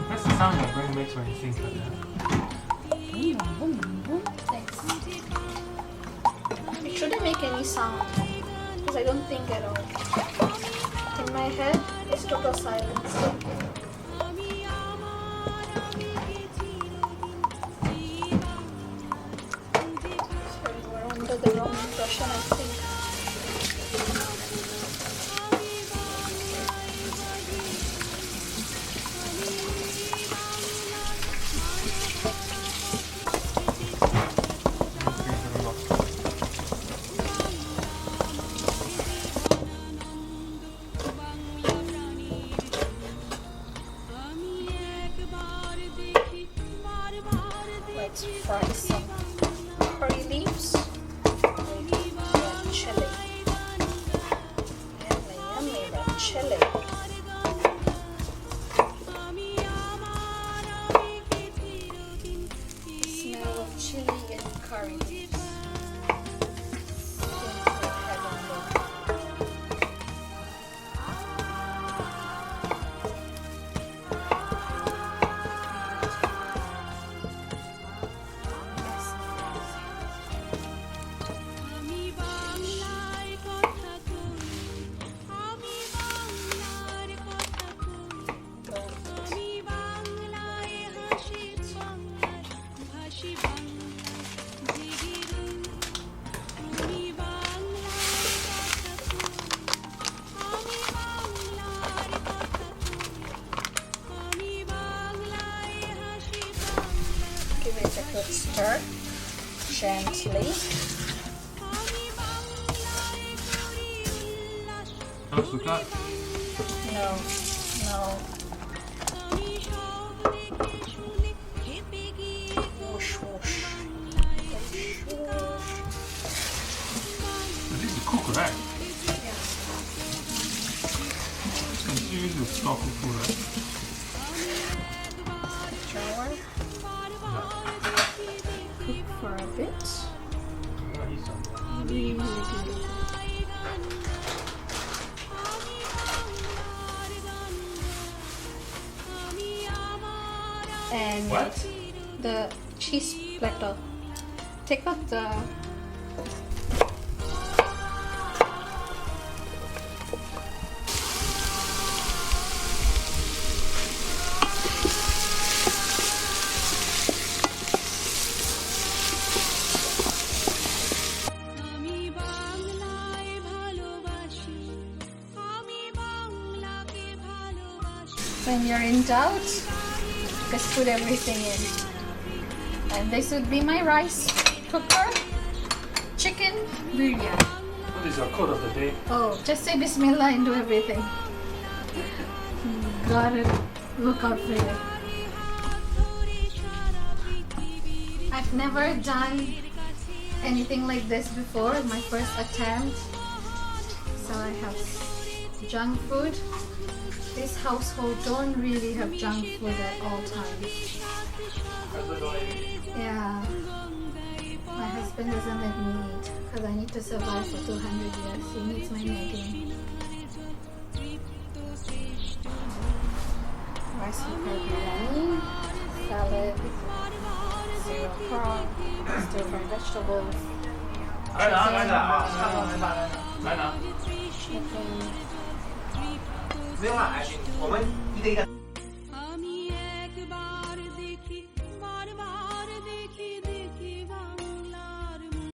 That's the sound your brain makes when you think like that. Thanks. It shouldn't make any sound because I don't think at all. In my head, it's total silence. Sorry, we're under the wrong impression, I think. Let's fry some curry leaves with red chili. Yummy, yummy red chili. Smell of chili and curry leaves. Seems so heavenly. Give it a good stir gently. Oh, so that. No, no. Whoosh, whoosh. Whoosh, whoosh. At least you cook, right? Yeah. It's confused with stock food, right? Jar. Cook for a bit. Really good. And What? the cheese platter. Take out the when you're in doubt, just put everything in. And this would be my rice cooker, chicken biryani. What is your code of the day? Oh, just say Bismillah and do everything. Gotta look out for it. I've never done anything like this before, my first attempt. So I have junk food. This household don't really have junk food at all times. Yeah. My husband doesn't let me eat because I need to survive for 200 years. He needs my nagging. Rice and biryani, salad, cereal prawn, stir-fried vegetables, chicken. 没有啊，我们一个一个。